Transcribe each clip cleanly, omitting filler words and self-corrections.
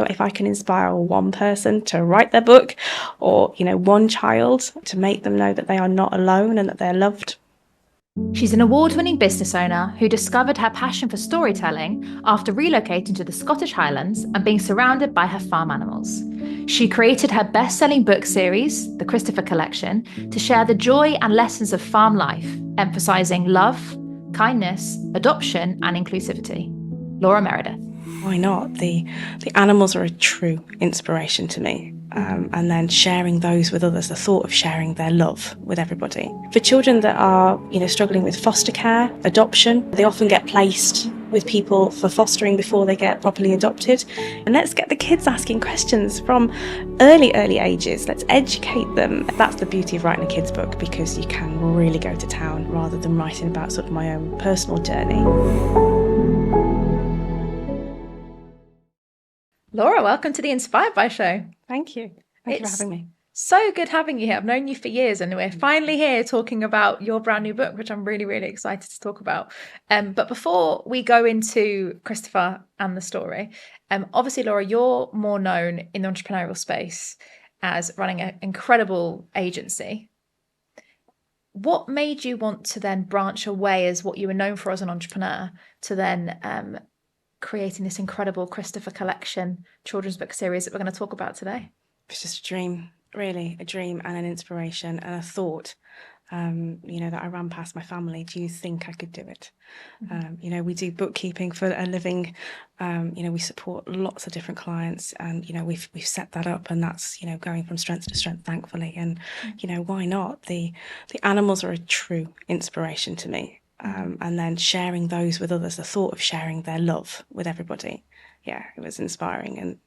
thought if I can inspire one person to write their book, or, one child, to make them know that they are not alone and that they're loved. She's an award-winning business owner who discovered her passion for storytelling after relocating to the Scottish Highlands and being surrounded by her farm animals. She created her best-selling book series, The Christopher Collection, to share the joy and lessons of farm life, emphasising love, kindness, adoption and inclusivity. Laura Meredith. Why not? The animals are a true inspiration to me. And then sharing those with others, the thought of sharing their love with everybody. For children that are, struggling with foster care, adoption, they often get placed with people for fostering before they get properly adopted. And let's get the kids asking questions from early ages. Let's educate them. That's the beauty of writing a kids' book, because you can really go to town rather than writing about sort of my own personal journey. Laura, welcome to the Inspired By Show. Thank you. Thank you for having me. So good having you here. I've known you for years and we're finally here talking about your brand new book, which I'm really, really excited to talk about. But before we go into Christopher and the story, obviously, Laura, you're more known in the entrepreneurial space as running an incredible agency. What made you want to then branch away as what you were known for as an entrepreneur to then creating this incredible Christopher Collection children's book series that we're going to talk about today? It's just a dream, really, a dream and an inspiration and a thought, that I ran past my family. Do you think I could do it? Mm-hmm. We do bookkeeping for a living. We support lots of different clients, and, we've set that up, and that's, going from strength to strength, thankfully. And, why not? The animals are a true inspiration to me. And then sharing those with others, the thought of sharing their love with everybody. Yeah, it was inspiring. And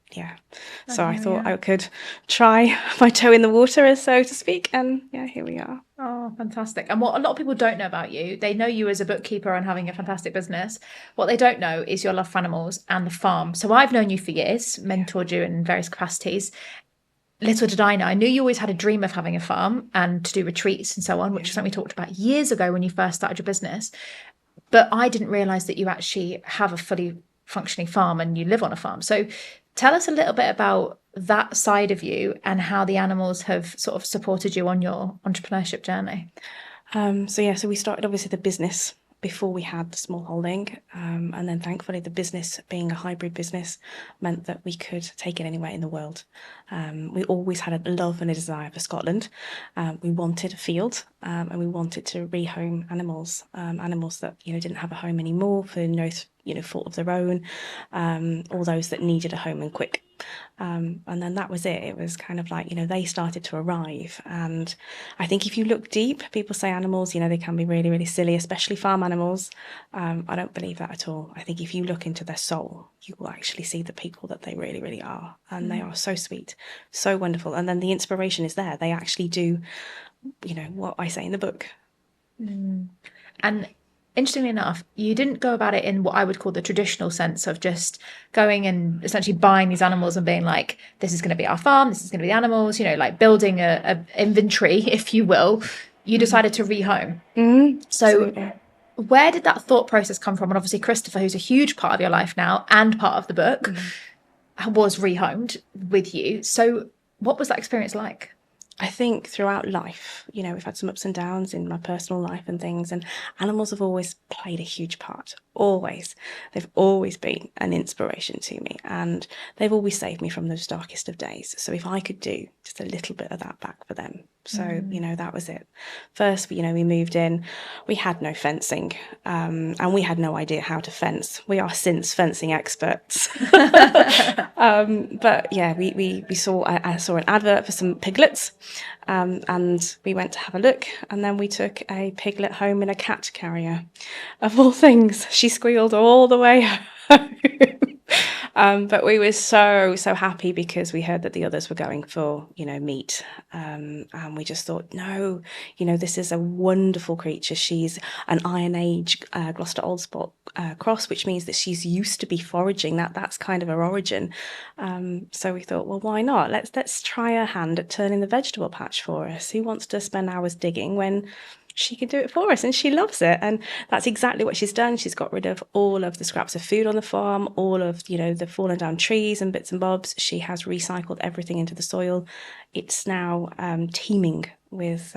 so I thought I could try my toe in the water, so to speak. And here we are. Oh, fantastic. And what a lot of people don't know about you, they know you as a bookkeeper and having a fantastic business. What they don't know is your love for animals and the farm. So I've known you for years, mentored you in various capacities. Little did I know, I knew you always had a dream of having a farm and to do retreats and so on, which is something we talked about years ago when you first started your business. But I didn't realise that you actually have a fully functioning farm and you live on a farm. So tell us a little bit about that side of you and how the animals have sort of supported you on your entrepreneurship journey. So we started obviously the business before we had the small holding. And then thankfully the business, being a hybrid business, meant that we could take it anywhere in the world. We always had a love and a desire for Scotland. We wanted a field, and we wanted to rehome animals that, didn't have a home anymore for no fault of their own, or those that needed a home and quick. And then that was it. It was kind of like, they started to arrive. And I think if you look deep, people say animals, they can be really, really silly, especially farm animals. I don't believe that at all. I think if you look into their soul, you will actually see the people that they really, really are. And they are so sweet, so wonderful. And then the inspiration is there. They actually do, what I say in the book. And interestingly enough, you didn't go about it in what I would call the traditional sense of just going and essentially buying these animals and being like, this is going to be our farm, this is going to be the animals, like building a inventory, if you will. You decided to rehome. So absolutely. Where did that thought process come from? And obviously Christopher, who's a huge part of your life now and part of the book, was rehomed with you. So what was that experience like? I think throughout life, we've had some ups and downs in my personal life and things, and animals have always played a huge part. Always. They've always been an inspiration to me, and they've always saved me from those darkest of days. So if I could do just a little bit of that back for them. So, that was it. First, we moved in, we had no fencing, and we had no idea how to fence. We are since fencing experts. But yeah, I saw an advert for some piglets, and we went to have a look, and then we took a piglet home in a cat carrier. Of all things, she squealed all the way home. But we were so happy because we heard that the others were going for, meat. And we just thought, no, this is a wonderful creature. She's an Iron Age Gloucester Old Spot cross, which means that she's used to be foraging. That's kind of her origin. So we thought, well, why not? Let's try her hand at turning the vegetable patch for us. Who wants to spend hours digging when she can do it for us, and she loves it. And that's exactly what she's done. She's got rid of all of the scraps of food on the farm, all of, the fallen down trees and bits and bobs. She has recycled everything into the soil. It's now teeming with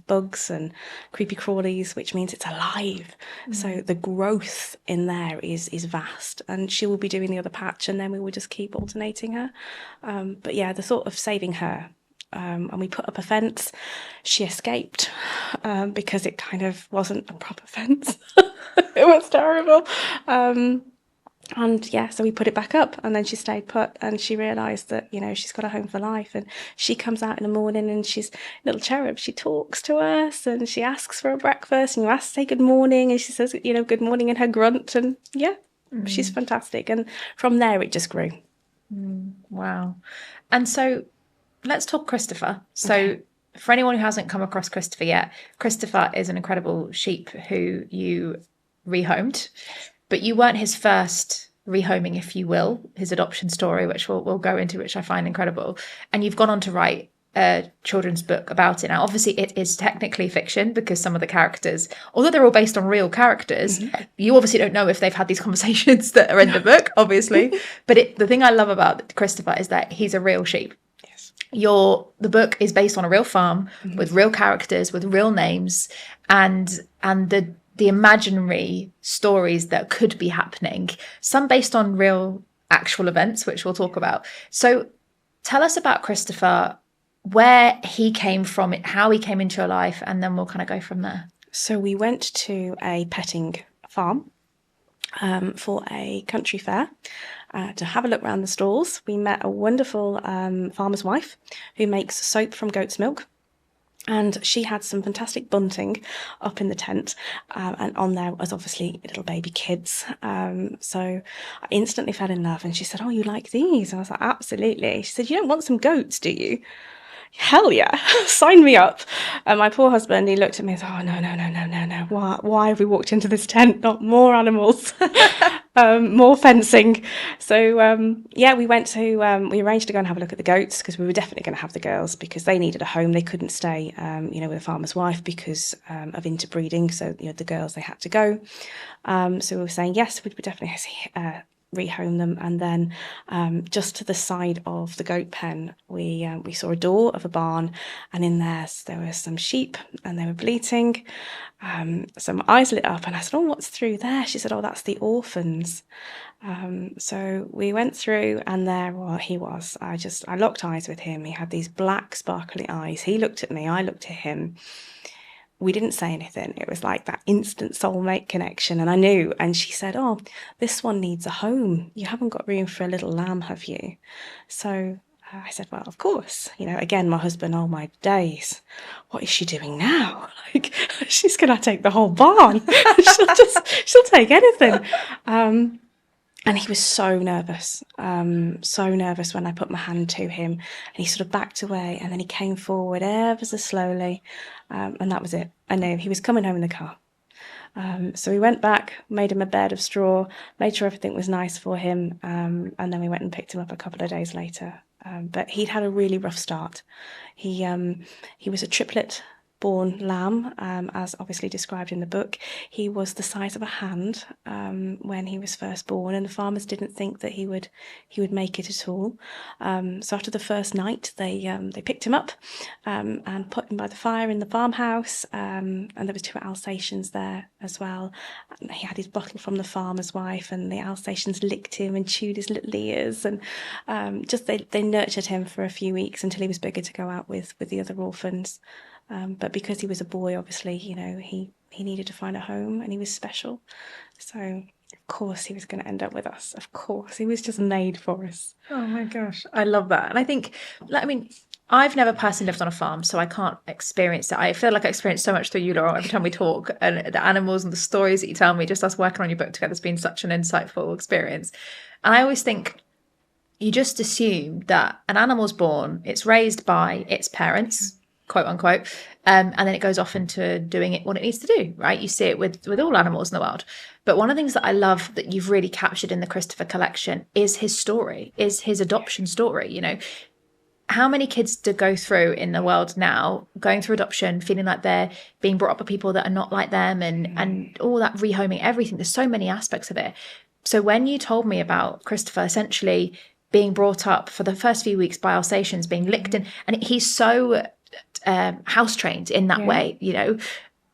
bugs and creepy crawlies, which means it's alive. So the growth in there is vast, and she will be doing the other patch, and then we will just keep alternating her. But yeah, the thought of saving her, and we put up a fence. She escaped because it kind of wasn't a proper fence. It was terrible. And yeah, so we put it back up, and then she stayed put, and she realised that, she's got a home for life. And she comes out in the morning, and she's a little cherub. She talks to us, and she asks for a breakfast, and you ask to say good morning, and she says, good morning in her grunt. And yeah, she's fantastic. And from there, it just grew. Wow. And so let's talk Christopher. So for anyone who hasn't come across Christopher yet, Christopher is an incredible sheep who you rehomed, but you weren't his first rehoming, if you will, his adoption story, which we'll go into, which I find incredible. And you've gone on to write a children's book about it. Now, obviously, it is technically fiction because some of the characters, although they're all based on real characters, you obviously don't know if they've had these conversations that are in the book, obviously. But the thing I love about Christopher is that he's a real sheep. The book is based on a real farm with real characters, with real names, and the imaginary stories that could be happening, some based on real actual events, which we'll talk about. So tell us about Christopher, where he came from, how he came into your life, and then we'll kind of go from there. So we went to a petting farm for a country fair. To have a look around the stalls. We met a wonderful farmer's wife who makes soap from goat's milk. And she had some fantastic bunting up in the tent. And on there was obviously little baby kids. So I instantly fell in love. And she said, "Oh, you like these?" I was like, "Absolutely." She said, "You don't want some goats, do you?" Hell yeah, sign me up. And my poor husband, he looked at me and said, "Oh, no. Why have we walked into this tent? Not more animals." More fencing. So yeah, we arranged to go and have a look at the goats, because we were definitely going to have the girls, because they needed a home. They couldn't stay with a farmer's wife because of interbreeding. So the girls, they had to go. So we were saying yes, we'd definitely rehome them. And then just to the side of the goat pen, we saw a door of a barn, and in there were some sheep, and they were bleating. So my eyes lit up, and I said, "Oh, what's through there?" She said, "Oh, that's the orphans." So we went through, and there he was. I locked eyes with him. He had these black sparkly eyes. He looked at me, I looked at him. We didn't say anything. It was like that instant soulmate connection. And I knew. And she said, "Oh, this one needs a home. You haven't got room for a little lamb, have you?" So I said, "Well, of course." Again, my husband, oh my days, what is she doing now? Like, she's going to take the whole barn. she'll take anything. And he was so nervous when I put my hand to him, and he sort of backed away, and then he came forward ever so slowly, and that was it. I knew he was coming home in the car. So we went back, made him a bed of straw, made sure everything was nice for him, and then we went and picked him up a couple of days later. But he'd had a really rough start. He was a triplet born lamb, as obviously described in the book. He was the size of a hand when he was first born, and the farmers didn't think that he would make it at all. So after the first night, they picked him up and put him by the fire in the farmhouse, and there was 2 Alsatians there as well. And he had his bottle from the farmer's wife, and the Alsatians licked him and chewed his little ears, and they nurtured him for a few weeks until he was bigger to go out with the other orphans. But because he was a boy, obviously, he needed to find a home, and he was special. So, of course, he was going to end up with us. Of course, he was just made for us. Oh my gosh, I love that. And I think, I've never personally lived on a farm, so I can't experience it. I feel like I experience so much through you, Laura, every time we talk, and the animals and the stories that you tell me, just us working on your book together has been such an insightful experience. And I always think you just assume that an animal's born, it's raised by its parents, quote unquote, and then it goes off into doing it what it needs to do, right? You see it with all animals in the world. But one of the things that I love that you've really captured in the Christopher collection is his story, is his adoption story. how many kids do go through in the world now, going through adoption, feeling like they're being brought up by people that are not like them, and all that rehoming, everything. There's so many aspects of it. So when you told me about Christopher essentially being brought up for the first few weeks by Alsatians, being licked in, and he's so house trained in that way, you know,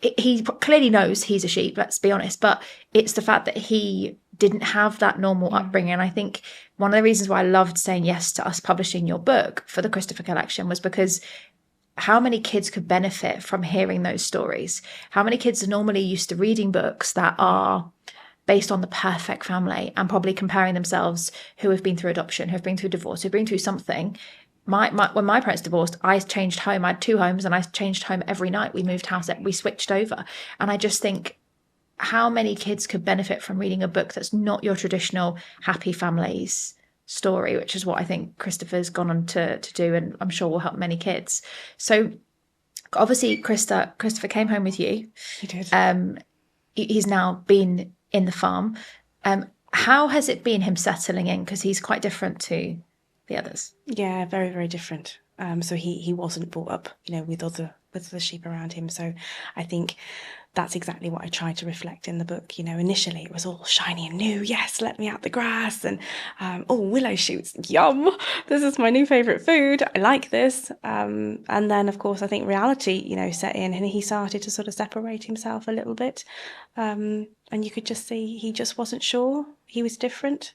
he clearly knows he's a sheep, let's be honest, but it's the fact that he didn't have that normal upbringing. And I think one of the reasons why I loved saying yes to us publishing your book for the Christopher collection was because how many kids could benefit from hearing those stories? How many kids are normally used to reading books that are based on the perfect family and probably comparing themselves, who have been through adoption, who have been through divorce, who have been through something. When my parents divorced, I changed home. I had 2 homes and I changed home every night. We moved house, we switched over. And I just think how many kids could benefit from reading a book that's not your traditional happy families story, which is what I think Christopher's gone on to do, and I'm sure will help many kids. So obviously Christopher came home with you. He did. He's now been in the farm. How has it been him settling in? Because he's quite different to the others. Yeah, very, very different. So he wasn't brought up, you know, with other sheep around him. So I think that's exactly what I tried to reflect in the book. You know, initially it was all shiny and new. Yes, let me out the grass, and oh, willow shoots, yum! This is my new favourite food. I like this. And then, of course, I think reality, you know, set in, and he started to sort of separate himself a little bit. And you could just see he just wasn't sure. He was different.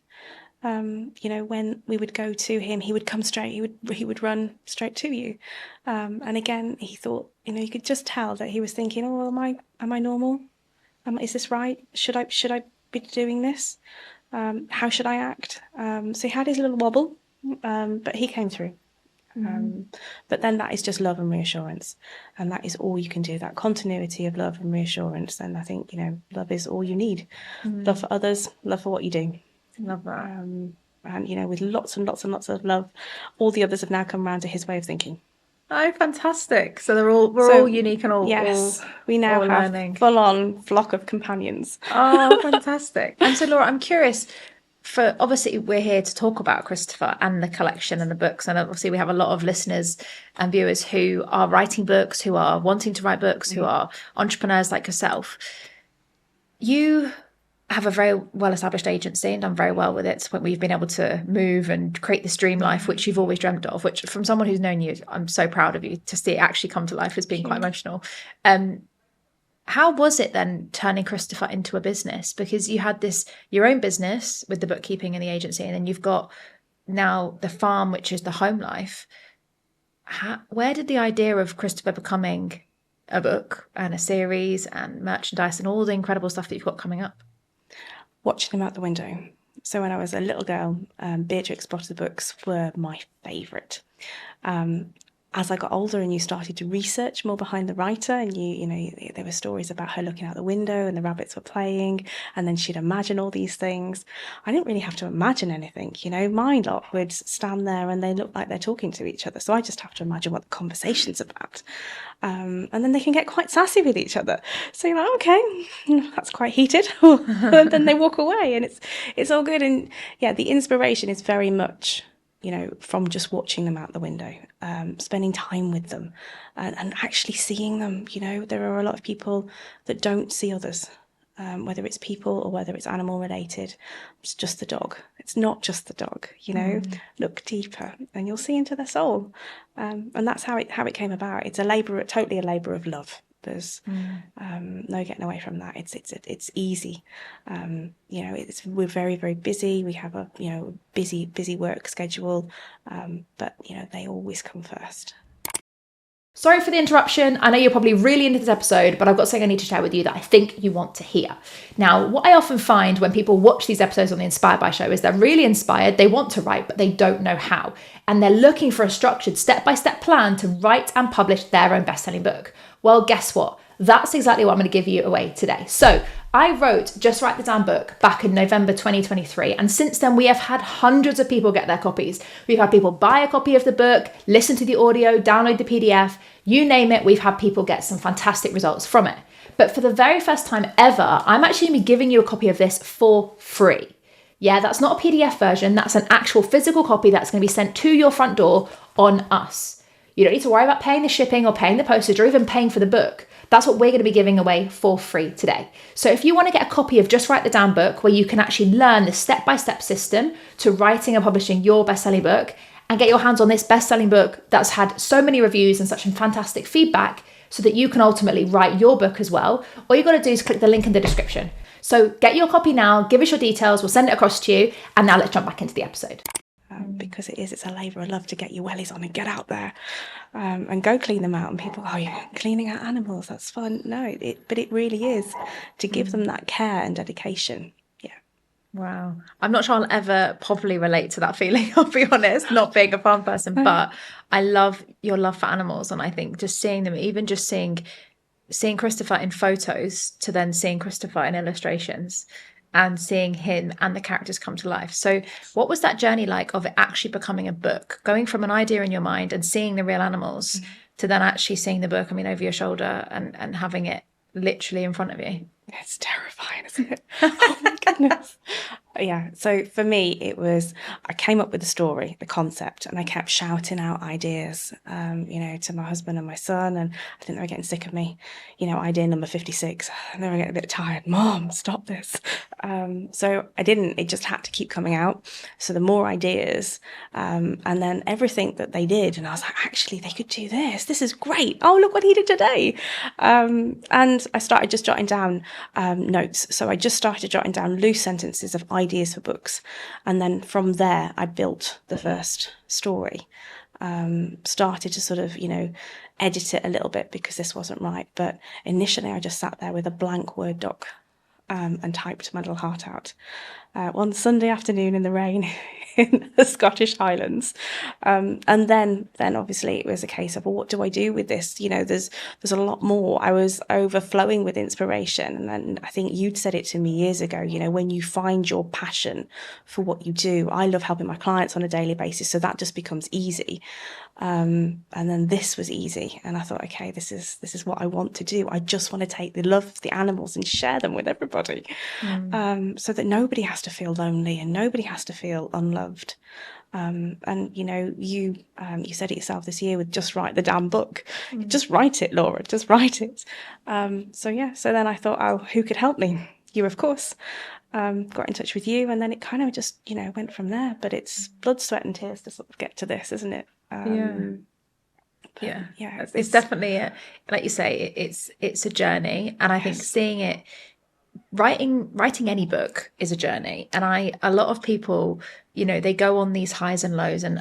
You know, when we would go to him, he would come straight, he would run straight to you. And again, he thought, you know, you could just tell that he was thinking, oh, am I normal? Is this right? Should I be doing this? How should I act? So he had his little wobble, but he came through. But then that is just love and reassurance, and that is all you can do, that continuity of love and reassurance. And I think, you know, love is all you need. Love for others, love for what you do. Love that. And, you know, with lots and lots and lots of love, all the others have now come around to his way of thinking. Oh, fantastic. So we're all unique and all. Yes, we now all have learning. full-on flock of companions. Oh, fantastic. And so, Laura, I'm curious, for obviously we're here to talk about Christopher and the collection and the books, and obviously we have a lot of listeners and viewers who are writing books, who are wanting to write books, who are entrepreneurs like yourself. You have a very well-established agency and done very well with it. So we've been able to move and create this dream life, which you've always dreamt of, which from someone who's known you, I'm so proud of you. To see it actually come to life has been quite emotional. How was it then turning Christopher into a business? Because you had your own business with the bookkeeping and the agency, and then you've got now the farm, which is the home life. Where did the idea of Christopher becoming a book and a series and merchandise and all the incredible stuff that you've got coming up? Watching him out the window. So when I was a little girl, Beatrix Potter books were my favourite. As I got older and you started to research more behind the writer, and you know, there were stories about her looking out the window and the rabbits were playing, and then she'd imagine all these things. I didn't really have to imagine anything, you know, my lot would stand there and they look like they're talking to each other. So I just have to imagine what the conversation's about. And then they can get quite sassy with each other. So you're like, okay, that's quite heated. And then they walk away and it's all good. And yeah, the inspiration is very much, you know, from just watching them out the window, spending time with them and actually seeing them. You know, there are a lot of people that don't see others, whether it's people or whether it's animal related. It's just the dog. It's not just the dog, you know. Look deeper and you'll see into their soul. And that's how it came about. It's totally a labour of love. There's no getting away from that. It's easy. You know, we're very, very busy. We have a, you know, busy work schedule. But you know, they always come first. Sorry for the interruption. I know you're probably really into this episode, but I've got something I need to share with you that I think you want to hear. Now, what I often find when people watch these episodes on the Inspired by Show is they're really inspired, they want to write, but they don't know how. And they're looking for a structured step-by-step plan to write and publish their own best-selling book. Well, guess what? That's exactly what I'm going to give you away today. So I wrote Just Write the Damn Book back in November 2023. And since then, we have had hundreds of people get their copies. We've had people buy a copy of the book, listen to the audio, download the PDF, you name it. We've had people get some fantastic results from it. But for the very first time ever, I'm actually going to be giving you a copy of this for free. Yeah, that's not a PDF version. That's an actual physical copy that's going to be sent to your front door on us. You don't need to worry about paying the shipping or paying the postage or even paying for the book. That's what we're going to be giving away for free today. So if you want to get a copy of Just Write the Damn Book, where you can actually learn the step-by-step system to writing and publishing your best-selling book, and get your hands on this best-selling book that's had so many reviews and such fantastic feedback, so that you can ultimately write your book as well, all you've got to do is click the link in the description. So get your copy now, give us your details, we'll send it across to you, and now let's jump back into the episode. Because it's a labour of love to get your wellies on and get out there and go clean them out. And people, oh, you're cleaning out animals, that's fun. No, but it really is to give them that care and dedication. Yeah. Wow. I'm not sure I'll ever properly relate to that feeling, I'll be honest, not being a farm person, but I love your love for animals. And I think just seeing them, even just seeing Christopher in photos to then seeing Christopher in illustrations and seeing him and the characters come to life. So what was that journey like of it actually becoming a book, going from an idea in your mind and seeing the real animals to then actually seeing the book, I mean, over your shoulder and having it literally in front of you? It's terrifying, isn't it? Oh my goodness. Yeah. So for me, I came up with the story, the concept, and I kept shouting out ideas, to my husband and my son. And I think they were getting sick of me, idea number 56. And they were getting a bit tired. Mom, stop this. So I didn't, it just had to keep coming out. So the more ideas, and then everything that they did. And I was like, actually, they could do this. This is great. Oh, look what he did today. And I started just jotting down notes. So I just started jotting down loose sentences of ideas for books. And then from there, I built the first story. Started to sort of, edit it a little bit because this wasn't right. But initially, I just sat there with a blank Word doc and typed my little heart out. One Sunday afternoon in the rain in the Scottish Highlands. And then obviously it was a case of, well, what do I do with this? There's a lot more. I was overflowing with inspiration. And then I think you'd said it to me years ago, when you find your passion for what you do, I love helping my clients on a daily basis. So that just becomes easy. And then this was easy. And I thought, okay, this is what I want to do. I just want to take the love of the animals and share them with everybody. So that nobody has to feel lonely and nobody has to feel unloved. And you said it yourself this year with Just Write the Damn Book. Just write it, Laura, just write it. So then I thought, oh, who could help me? You, of course. Got in touch with you, and then it kind of just went from there. But it's blood, sweat and tears to sort of get to this, isn't it? It's definitely like you say, it's a journey. And I think seeing it, writing any book is a journey. And a lot of people, they go on these highs and lows, and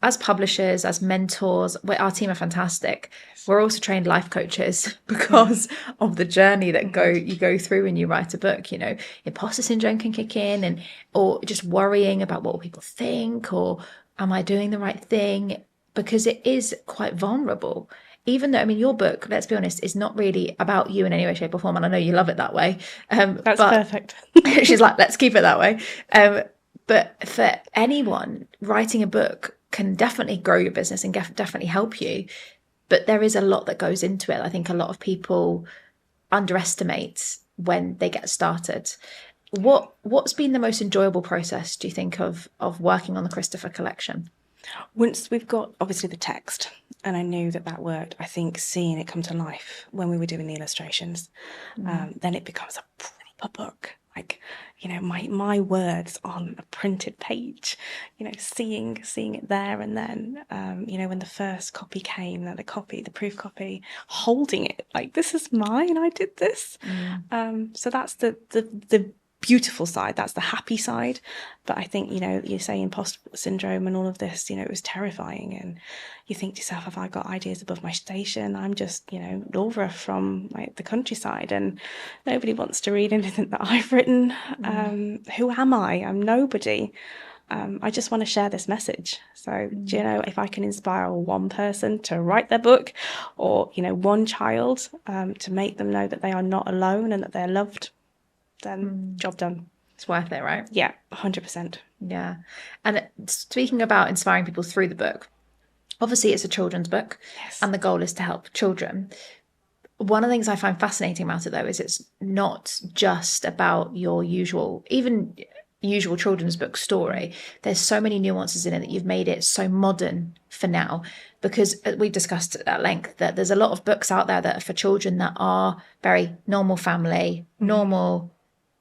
as publishers, as mentors, our team are fantastic. We're also trained life coaches because of the journey that you go through when you write a book. Imposter syndrome can kick in, or just worrying about what people think, or am I doing the right thing? Because it is quite vulnerable. Even though, your book, let's be honest, is not really about you in any way, shape or form. And I know you love it that way. That's perfect. She's like, let's keep it that way. But for anyone, writing a book can definitely grow your business and definitely help you. But there is a lot that goes into it. I think a lot of people underestimate when they get started. What's been the most enjoyable process, do you think, of working on the Christopher collection? Once we've got obviously the text, and I knew that worked, I think seeing it come to life when we were doing the illustrations, then it becomes a proper book. Like, my words on a printed page, seeing it there, and then, when the first copy came, the proof copy, holding it, like, this is mine, I did this. So that's the beautiful side, that's the happy side. But I think, you say imposter syndrome and all of this, it was terrifying. And you think to yourself, have I got ideas above my station? I'm just, Laura from the countryside, and nobody wants to read anything that I've written. Who am I? I'm nobody. I just want to share this message. So, if I can inspire one person to write their book, or, one child to make them know that they are not alone and that they're loved, then job done. It's worth it, right? Yeah, 100%. Yeah. And speaking about inspiring people through the book, obviously it's a children's book, and the goal is to help children. One of the things I find fascinating about it, though, is it's not just about your usual, even usual children's book story. There's so many nuances in it that you've made it so modern for now, because we've discussed at length that there's a lot of books out there that are for children that are very normal family, normal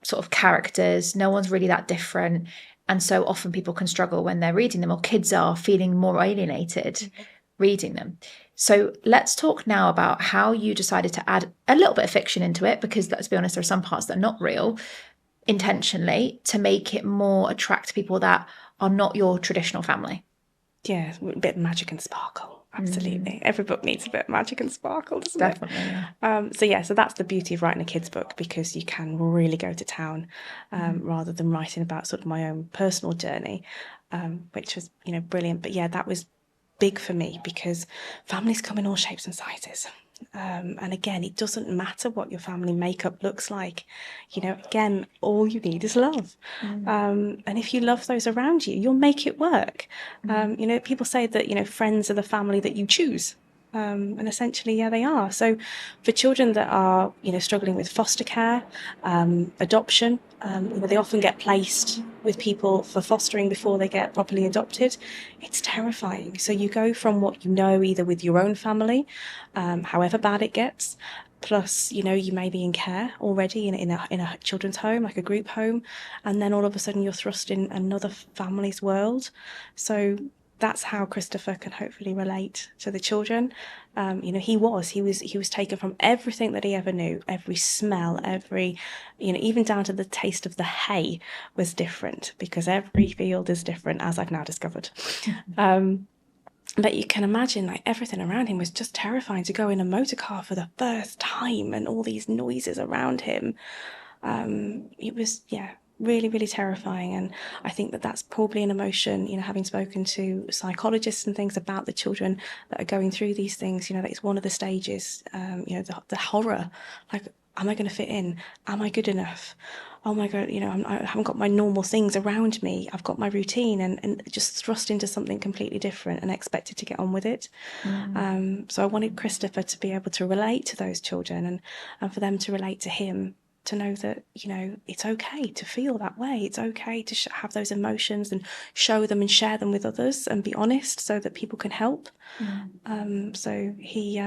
sort of characters. No one's really that different. And so often people can struggle when they're reading them, or kids are feeling more alienated reading them. So let's talk now about how you decided to add a little bit of fiction into it, because let's be honest, there are some parts that are not real, intentionally, to make it more attract people that are not your traditional family. Yeah, a bit of magic and sparkle. Absolutely. Every book needs a bit of magic and sparkle, doesn't it? Definitely. So that's the beauty of writing a kid's book, because you can really go to town, rather than writing about sort of my own personal journey, which was, brilliant. But yeah, that was big for me, because families come in all shapes and sizes. And again, it doesn't matter what your family makeup looks like. Again, all you need is love. And if you love those around you, you'll make it work. People say that, friends are the family that you choose. And essentially, yeah, they are. So for children that are, struggling with foster care, adoption, they often get placed with people for fostering before they get properly adopted. It's terrifying. So you go from what you know, either with your own family, however bad it gets, plus, you may be in care already in a children's home, like a group home, and then all of a sudden you're thrust in another family's world. So that's how Christopher can hopefully relate to the children. He was taken from everything that he ever knew, every smell, every, even down to the taste of the hay was different, because every field is different, as I've now discovered. But you can imagine, like, everything around him was just terrifying. To go in a motor car for the first time and all these noises around him. It was, really, really terrifying. And I think that that's probably an emotion, having spoken to psychologists and things about the children that are going through these things, that it's one of the stages, the horror, like, am I going to fit in? Am I good enough? Oh my God, I haven't got my normal things around me. I've got my routine, and just thrust into something completely different and expected to get on with it. So I wanted Christopher to be able to relate to those children, and for them to relate to him, to know that, it's okay to feel that way. It's okay to have those emotions and show them and share them with others and be honest, so that people can help. So he's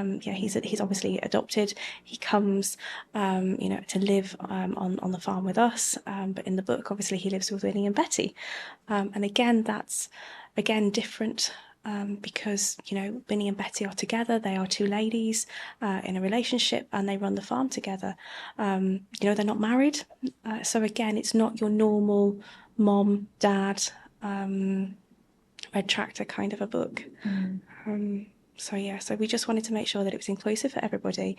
obviously adopted. He comes, to live on the farm with us. But in the book, obviously, he lives with Winnie and Betty. And again, that's different. Because Winnie and Betty are together. They are two ladies in a relationship, and they run the farm together. They're not married, so again, it's not your normal mom, dad, red tractor kind of a book. So we just wanted to make sure that it was inclusive for everybody,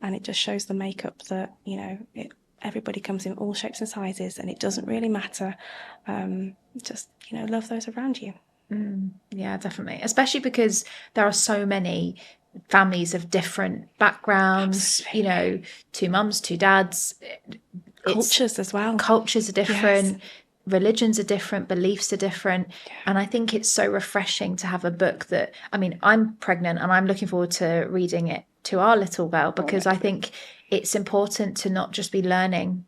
and it just shows the makeup that everybody comes in all shapes and sizes, and it doesn't really matter. Just love those around you. Yeah, definitely. Especially because there are so many families of different backgrounds, Absolutely. Two mums, two dads. Cultures as well. Cultures are different. Yes. Religions are different, beliefs are different. And I think it's so refreshing to have a book that, I'm pregnant and I'm looking forward to reading it to our little girl, because I think it's important to not just be learning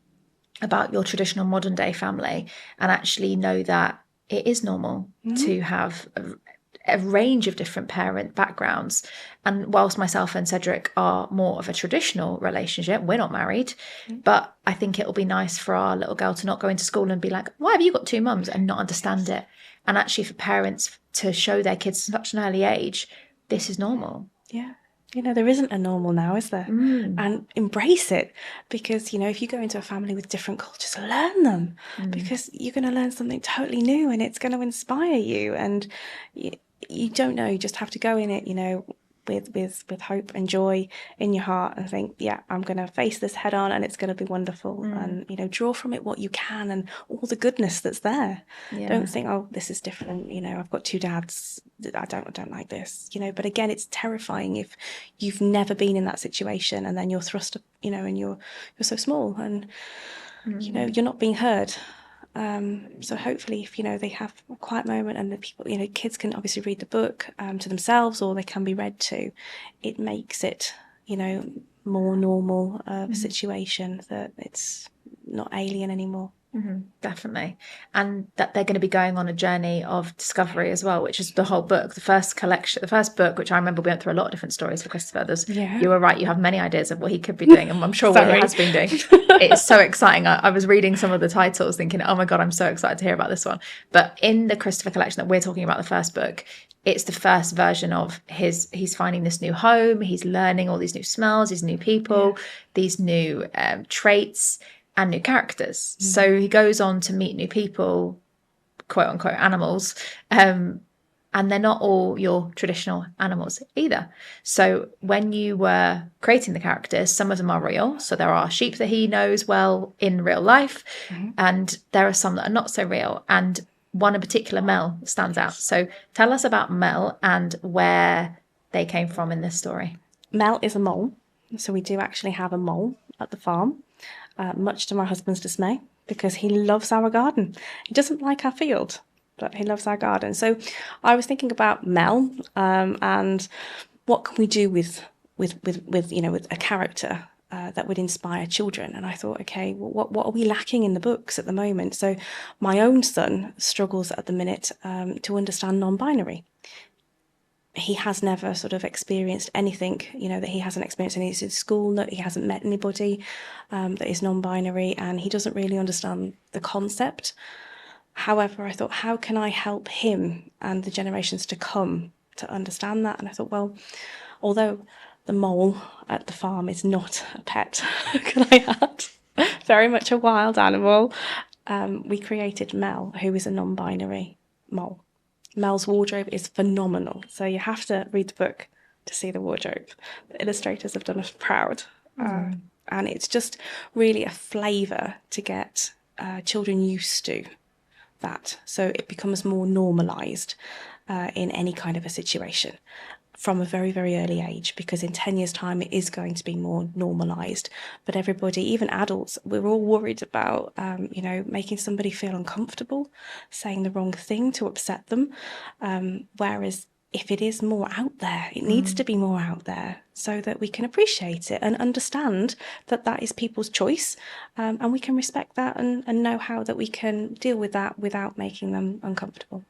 about your traditional modern day family, and actually know that it is normal to have a range of different parent backgrounds. And whilst myself and Cedric are more of a traditional relationship, we're not married, but I think it'll be nice for our little girl to not go into school and be like, why have you got two mums, and not understand it. And actually for parents to show their kids at such an early age, this is normal. Yeah. There isn't a normal now, is there? And embrace it, because, if you go into a family with different cultures, learn them, because you're going to learn something totally new, and it's going to inspire you. And you don't know, you just have to go in it, with hope and joy in your heart, and think, I'm going to face this head on, and it's going to be wonderful. And draw from it what you can, and all the goodness that's there. Don't think, oh, this is different, I've got two dads, I don't like this, but again, it's terrifying if you've never been in that situation, and then you're thrust, and you're so small, and you're not being heard. So hopefully, if they have a quiet moment, and the people, kids can obviously read the book to themselves, or they can be read to, it makes it more normal of a situation, that it's not alien anymore. Definitely. And that they're going to be going on a journey of discovery as well, which is the whole book. The first book, which I remember we went through a lot of different stories for Christopher. You were right, you have many ideas of what he could be doing, and I'm sure what he has been doing. It's so exciting. I was reading some of the titles thinking, oh my God, I'm so excited to hear about this one. But in the Christopher collection that we're talking about, the first book, it's the first version of he's finding this new home, he's learning all these new smells, these new people, these new traits and new characters. So he goes on to meet new people, quote unquote animals, and they're not all your traditional animals either. So when you were creating the characters, some of them are real. So there are sheep that he knows well in real life, and there are some that are not so real. And one in particular, Mel, stands out. So tell us about Mel and where they came from in this story. Mel is a mole. So we do actually have a mole at the farm. Much to my husband's dismay, because he loves our garden. He doesn't like our field, but he loves our garden. So I was thinking about Mel, and what can we do with a character that would inspire children. And I thought, okay, well, what are we lacking in the books at the moment? So my own son struggles at the minute to understand non-binary. He has never sort of experienced anything, that he hasn't experienced any at school, that he hasn't met anybody that is non-binary, and he doesn't really understand the concept. However, I thought, how can I help him and the generations to come to understand that? And I thought, well, although the mole at the farm is not a pet, can I add? Very much a wild animal. We created Mel, who is a non-binary mole. Mel's wardrobe is phenomenal. So you have to read the book to see the wardrobe. The illustrators have done us proud. And it's just really a flavour to get children used to that. So it becomes more normalised in any kind of a situation from a very, very early age, because in 10 years' time it is going to be more normalised. But everybody, even adults, we're all worried about, making somebody feel uncomfortable, saying the wrong thing to upset them. Whereas if it is more out there, it needs to be more out there so that we can appreciate it and understand that that is people's choice, and we can respect that and know how that we can deal with that without making them uncomfortable.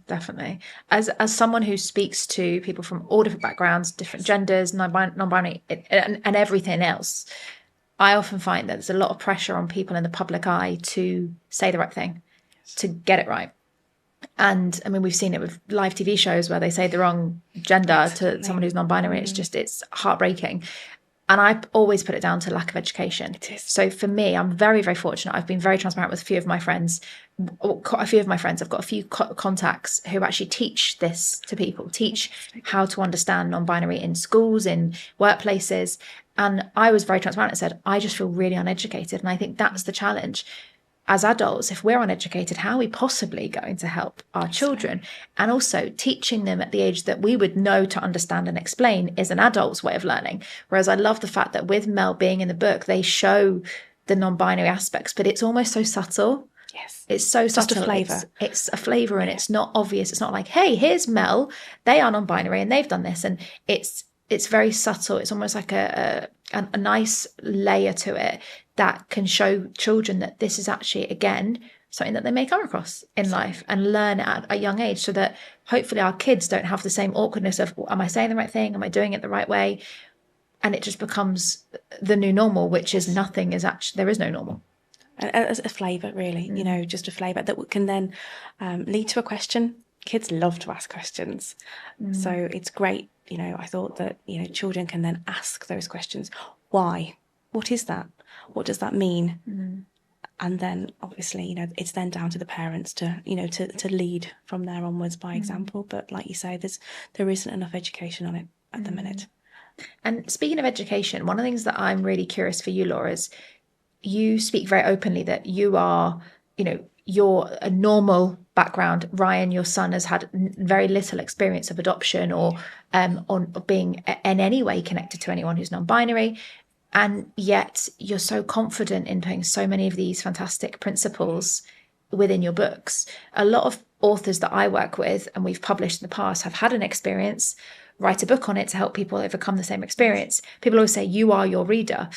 Definitely. As someone who speaks to people from all different backgrounds, different genders, non-binary, and everything else, I often find that there's a lot of pressure on people in the public eye to say the right thing, to get it right. And I mean, we've seen it with live TV shows where they say the wrong gender to someone who's non-binary. It's heartbreaking. And I always put it down to lack of education. So for me, I'm very, very fortunate. I've been very transparent with a few of my friends. I've got a few contacts who actually teach this to people, teach how to understand non-binary in schools, in workplaces. And I was very transparent and said, I just feel really uneducated. And I think that's the challenge. As adults, if we're uneducated, how are we possibly going to help our children? And also teaching them at the age that we would know to understand and explain is an adult's way of learning. Whereas I love the fact that with Mel being in the book, they show the non-binary aspects, but it's almost so subtle. Yes. It's so subtle. Just a flavour. It's a flavour, and it's not obvious. It's not like, hey, here's Mel. They are non-binary and they've done this. And it's very subtle. It's almost like a nice layer to it that can show children that this is actually, again, something that they may come across in life and learn at a young age, so that hopefully our kids don't have the same awkwardness of, am I saying the right thing? Am I doing it the right way? And it just becomes the new normal, which is nothing is actually, there is no normal. As a flavour, really, just a flavour that can then lead to a question. Kids love to ask questions. So it's great. I thought that, children can then ask those questions. Why? What is that? What does that mean? And then obviously, it's then down to the parents to, to lead from there onwards by example. But like you say, there isn't enough education on it at the minute. And speaking of education, one of the things that I'm really curious for you, Laura, is you speak very openly that you are, you're a normal background. Ryan, your son, has had very little experience of adoption or on being in any way connected to anyone who's non-binary. And yet you're so confident in putting so many of these fantastic principles within your books. A lot of authors that I work with, and we've published in the past, have had an experience, write a book on it to help people overcome the same experience. People always say, you are your reader.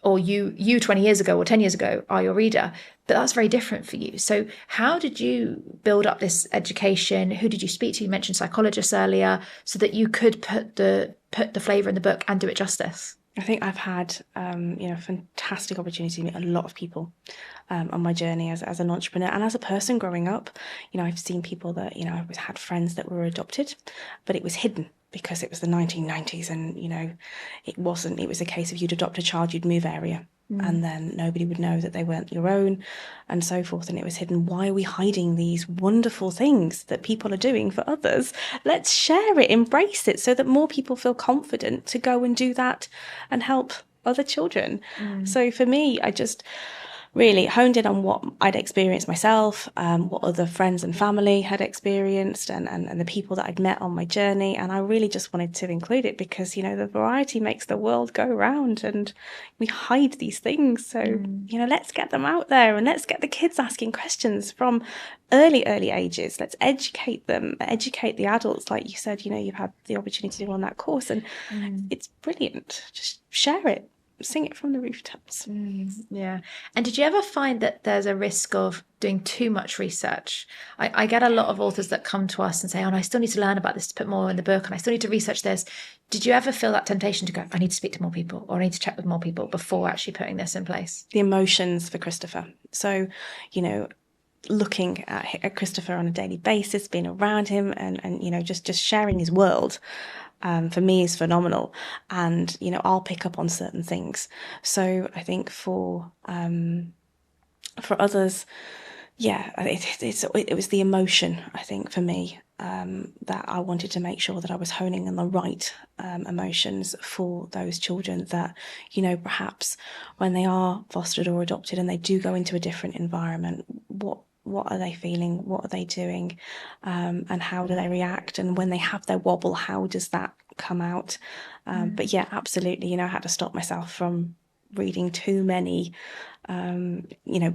or you 20 years ago or 10 years ago are your reader, but that's very different for you. So how did you build up this education? Who did you speak to? You mentioned psychologists earlier, so that you could put the flavor in the book and do it justice. I think I've had, fantastic opportunity to meet a lot of people on my journey as an entrepreneur and as a person growing up. I've seen people that, I've had friends that were adopted, but it was hidden because it was the 1990s and, it was a case of you'd adopt a child, you'd move area. And then nobody would know that they weren't your own and so forth. And it was hidden. Why are we hiding these wonderful things that people are doing for others? Let's share it, embrace it so that more people feel confident to go and do that and help other children. So for me, I just really honed in on what I'd experienced myself, what other friends and family had experienced and the people that I'd met on my journey. And I really just wanted to include it because, the variety makes the world go round and we hide these things. So, let's get them out there and let's get the kids asking questions from early ages. Let's educate them, educate the adults. Like you said, you've had the opportunity to run that course and it's brilliant. Just share it. Sing it from the rooftops. Yeah. And did you ever find that there's a risk of doing too much research? I get a lot of authors that come to us and say, I still need to learn about this to put more in the book and I still need to research this. Did you ever feel that temptation to go, I need to speak to more people or I need to check with more people before actually putting this in place? The emotions for Christopher. So, looking at Christopher on a daily basis, being around him and just sharing his world. For me is phenomenal, and I'll pick up on certain things. So I think for others, it was the emotion. I think for me that I wanted to make sure that I was honing on the right emotions for those children that perhaps when they are fostered or adopted and they do go into a different environment, what are they feeling? What are they doing? And how do they react? And when they have their wobble, how does that come out? But yeah, absolutely. I had to stop myself from reading too many,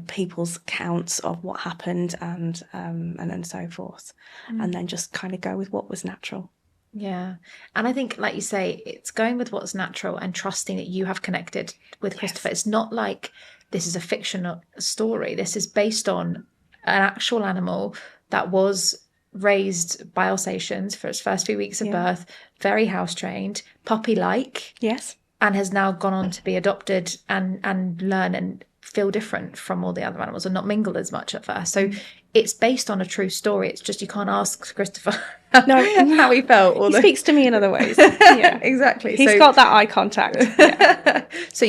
people's accounts of what happened and so forth. And then just kind of go with what was natural. Yeah. And I think, like you say, it's going with what's natural and trusting that you have connected with Christopher. It's not like this is a fictional story. This is based on an actual animal that was raised by Alsatians for its first few weeks of birth, very house trained, puppy-like. Yes. And has now gone on to be adopted and learn and feel different from all the other animals and not mingle as much at first. So it's based on a true story. It's just you can't ask Christopher how he felt. He speaks to me in other ways. Yeah, exactly. He's got that eye contact. Yeah. So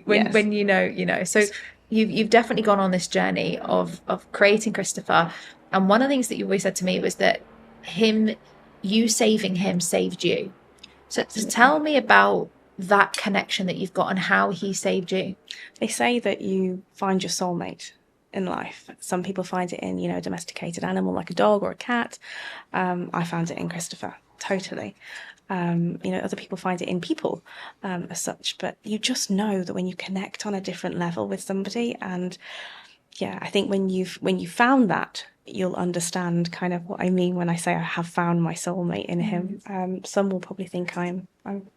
when you know. So you've definitely gone on this journey of creating Christopher. And one of the things that you always said to me was that you saving him saved you. So tell me about that connection that you've got and how he saved you. They say that you find your soulmate in life. Some people find it in, a domesticated animal like a dog or a cat. I found it in Christopher, totally. Other people find it in people as such, but you just know that when you connect on a different level with somebody, and yeah, I think when you've found that, you'll understand kind of what I mean when I say I have found my soulmate in him. Some will probably think I'm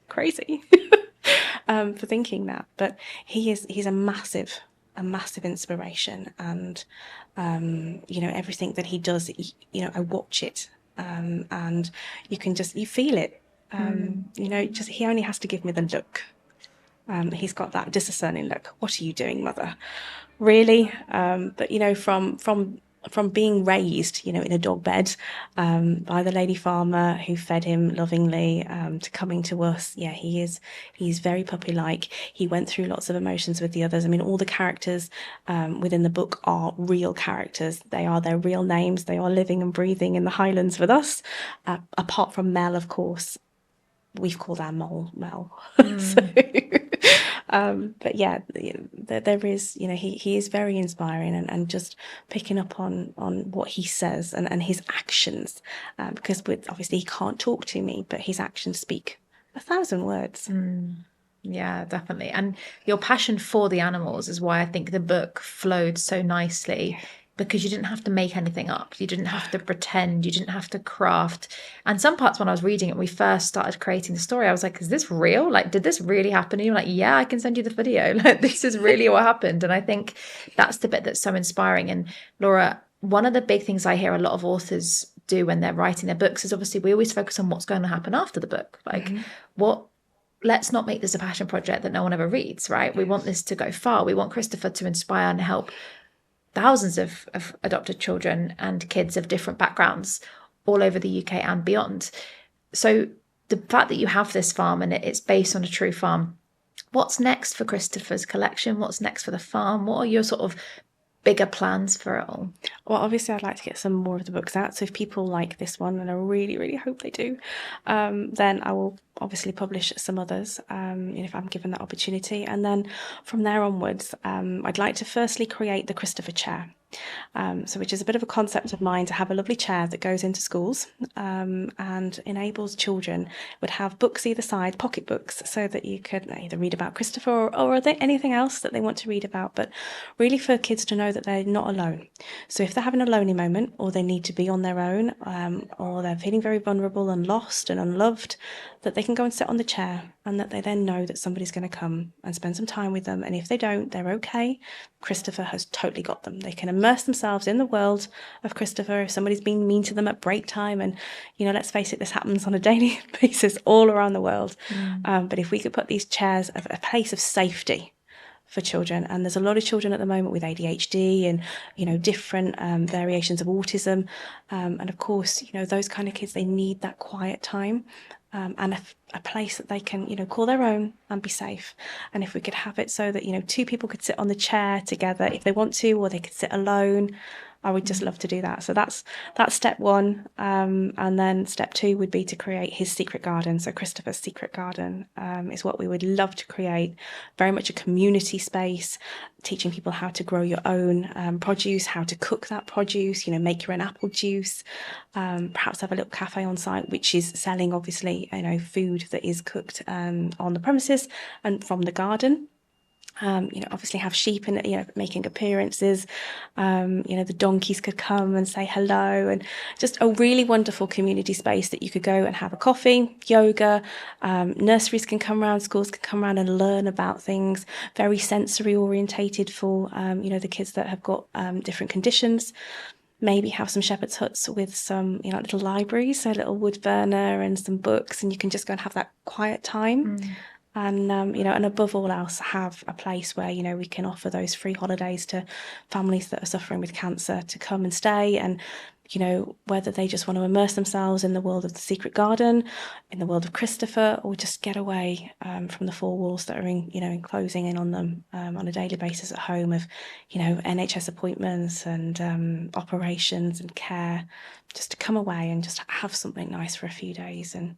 crazy for thinking that, but he's a massive inspiration, and everything that he does, I watch it, and you feel it. He only has to give me the look. He's got that discerning look. What are you doing, mother? Really? But from being raised, in a dog bed by the lady farmer who fed him lovingly, to coming to us, he's very puppy-like. He went through lots of emotions with the others. I mean, all the characters within the book are real characters. They are their real names. They are living and breathing in the Highlands with us, apart from Mel, of course. We've called our mole Mel. But yeah, there is, he is very inspiring, and just picking up on what he says and his actions, because obviously he can't talk to me, but his actions speak 1,000 words. Yeah, definitely. And your passion for the animals is why I think the book flowed so nicely because you didn't have to make anything up. You didn't have to pretend. You didn't have to craft. And some parts when I was reading it, we first started creating the story, I was like, is this real? Like, did this really happen? And you're like, yeah, I can send you the video. Like, this is really what happened. And I think that's the bit that's so inspiring. And Laura, one of the big things I hear a lot of authors do when they're writing their books is obviously we always focus on what's going to happen after the book. Like, let's not make this a passion project that no one ever reads, right? We want this to go far. We want Christopher to inspire and help thousands of adopted children and kids of different backgrounds all over the UK and beyond. So the fact that you have this farm and it's based on a true farm, what's next for Christopher's collection? What's next for the farm? What are your sort of bigger plans for it all? Well, obviously, I'd like to get some more of the books out. So if people like this one, and I really, really hope they do, then I will obviously publish some others, if I'm given that opportunity. And then from there onwards, I'd like to firstly create the Christopher chair. Which is a bit of a concept of mine, to have a lovely chair that goes into schools and enables children would have books either side, pocket books, so that you could either read about Christopher or anything else that they want to read about, but really for kids to know that they're not alone. So if they're having a lonely moment, or they need to be on their own, or they're feeling very vulnerable and lost and unloved, that they can go and sit on the chair, and that they then know that somebody's going to come and spend some time with them. And if they don't, they're okay. Christopher has totally got them. They can immerse themselves in the world of Christopher. If somebody's been mean to them at break time, and let's face it, this happens on a daily basis all around the world. But if we could put these chairs as a place of safety for children, and there's a lot of children at the moment with ADHD and different variations of autism, and of course those kind of kids, they need that quiet time. And a place that they can, call their own and be safe. And if we could have it so that, two people could sit on the chair together if they want to, or they could sit alone, I would just love to do that. So that's step one. And then step two would be to create his secret garden. So Christopher's secret garden is what we would love to create. Very much a community space, teaching people how to grow your own produce, how to cook that produce, make your own apple juice, perhaps have a little cafe on site, which is selling, obviously, food that is cooked on the premises and from the garden. Obviously have sheep and making appearances. The donkeys could come and say hello, and just a really wonderful community space that you could go and have a coffee, yoga. Nurseries can come around, schools can come around and learn about things. Very sensory orientated for the kids that have got different conditions. Maybe have some shepherd's huts with some little libraries, so a little wood burner and some books, and you can just go and have that quiet time. And, and above all else, have a place where, we can offer those free holidays to families that are suffering with cancer to come and stay. And, whether they just want to immerse themselves in the world of the secret garden, in the world of Christopher, or just get away from the four walls that are enclosing in on them on a daily basis at home of, NHS appointments and operations and care, just to come away and just have something nice for a few days and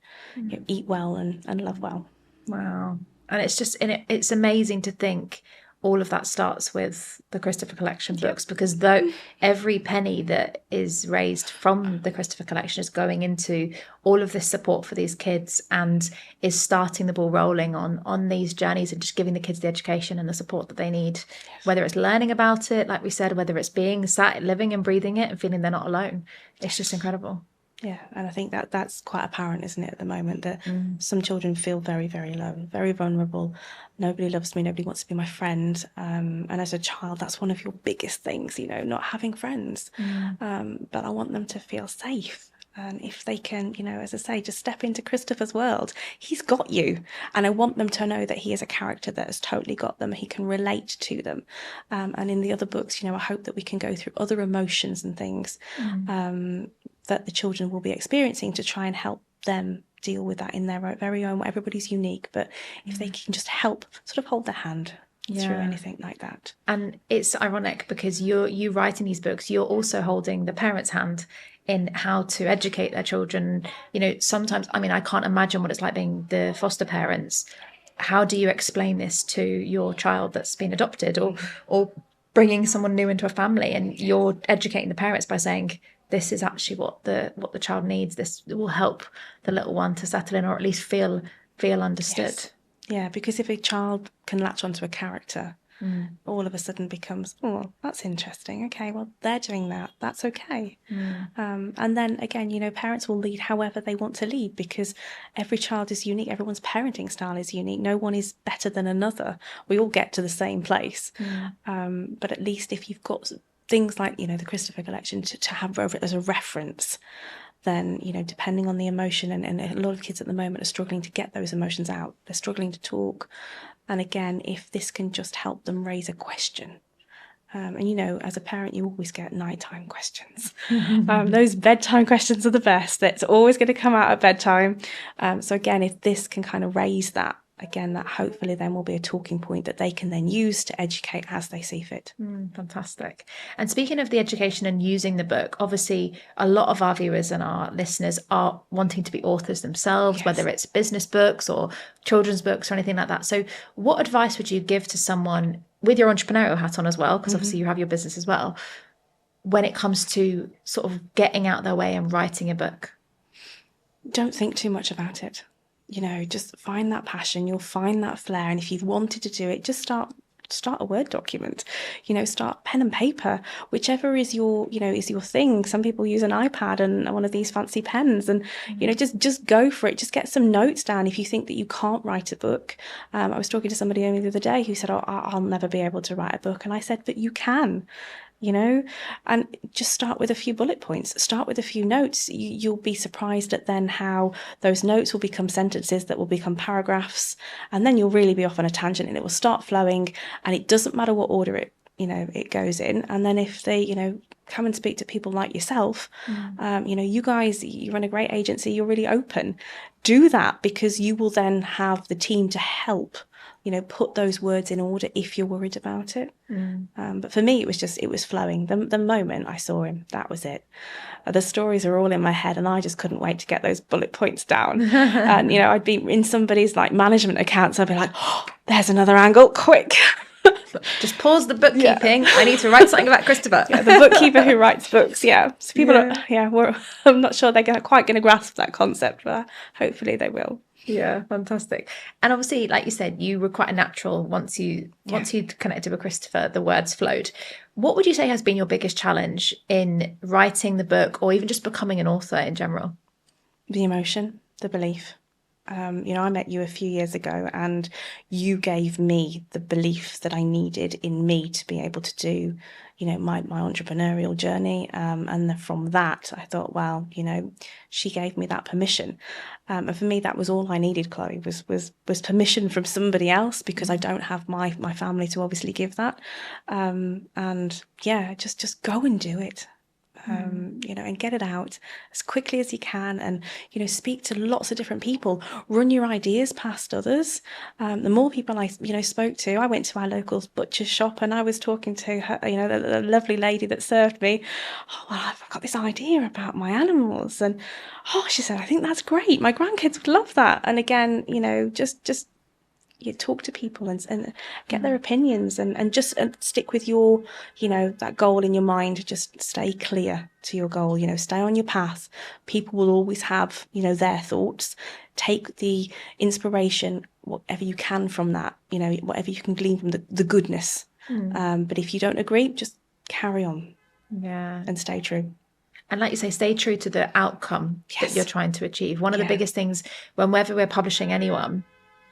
eat well and love well. Wow. And it's amazing to think all of that starts with the Christopher Collection books, because though every penny that is raised from the Christopher Collection is going into all of this support for these kids and is starting the ball rolling on these journeys and just giving the kids the education and the support that they need, whether it's learning about it, like we said, whether it's being sat, living and breathing it and feeling they're not alone. It's just incredible. Yeah, and I think that's quite apparent, isn't it, at the moment, that some children feel very, very alone, very vulnerable. Nobody loves me, nobody wants to be my friend. And as a child, that's one of your biggest things, not having friends. But I want them to feel safe. And if they can, as I say, just step into Christopher's world, he's got you. And I want them to know that he is a character that has totally got them. He can relate to them. And in the other books, I hope that we can go through other emotions and things that the children will be experiencing to try and help them deal with that in their very own way. Everybody's unique, but if they can just help sort of hold their hand through anything like that. And it's ironic because you writing these books, you're also holding the parents' hand in how to educate their children. Sometimes, I can't imagine what it's like being the foster parents. How do you explain this to your child that's been adopted or bringing someone new into a family, and you're educating the parents by saying, this is actually what the child needs. This will help the little one to settle in, or at least feel understood. Yes. Yeah, because if a child can latch onto a character all of a sudden becomes, oh, that's interesting. Okay, well, they're doing that. That's okay. And then again, parents will lead however they want to lead, because every child is unique. Everyone's parenting style is unique. No one is better than another. We all get to the same place. But at least if you've got things like, the Christopher Collection to have as a reference, then, depending on the emotion, and a lot of kids at the moment are struggling to get those emotions out. They're struggling to talk. And again, if this can just help them raise a question. And, as a parent, you always get nighttime questions. Those bedtime questions are the best. It's always going to come out at bedtime. So again, if this can kind of raise that, again, that hopefully then will be a talking point that they can then use to educate as they see fit. Fantastic. And speaking of the education and using the book, obviously a lot of our viewers and our listeners are wanting to be authors themselves, whether it's business books or children's books or anything like that. So what advice would you give to someone with your entrepreneurial hat on as well, because obviously you have your business as well, when it comes to sort of getting out their way and writing a book? Don't think too much about it. Just find that passion, you'll find that flair. And if you've wanted to do it, just start a Word document, start pen and paper, whichever is your thing. Some people use an iPad and one of these fancy pens, and, just go for it. Just get some notes down. If you think that you can't write a book, I was talking to somebody only the other day who said, oh, I'll never be able to write a book. And I said, but you can. And just start with a few bullet points, start with a few notes. You'll be surprised at then how those notes will become sentences that will become paragraphs, and then you'll really be off on a tangent and it will start flowing, and it doesn't matter what order it goes in. And then if they, come and speak to people like yourself, you guys, you run a great agency, you're really open. Do that, because you will then have the team to help put those words in order if you're worried about it. But for me, it was flowing. The moment I saw him, that was it. The stories are all in my head, and I just couldn't wait to get those bullet points down. And, I'd be in somebody's management accounts. I'd be like, oh, there's another angle, quick. Just pause the bookkeeping. I need to write something about Christopher. The bookkeeper who writes books. So people I'm not sure they're quite going to grasp that concept, but hopefully they will. Yeah, fantastic. And obviously, like you said, you were quite a natural once you connected with Christopher, the words flowed. What would you say has been your biggest challenge in writing the book, or even just becoming an author in general? The emotion, the belief. I met you a few years ago, and you gave me the belief that I needed in me to be able to do, my entrepreneurial journey. And from that, I thought, wow, she gave me that permission. And for me, that was all I needed, Chloe, was permission from somebody else, because I don't have my family to obviously give that. Just go and do it. And get it out as quickly as you can, and, speak to lots of different people, run your ideas past others. The more people I, spoke to, I went to our local butcher's shop and I was talking to her, the lovely lady that served me. Oh, well, I've got this idea about my animals. And, she said, I think that's great. My grandkids would love that. And again, just you talk to people and get their opinions, and just stick with your, that goal in your mind. Just stay clear to your goal, stay on your path. People will always have, their thoughts. Take the inspiration, whatever you can from that, whatever you can glean from the goodness. But if you don't agree, just carry on. And stay true. And like you say, stay true to the outcome that you're trying to achieve. One of the biggest things, whenever we're publishing anyone,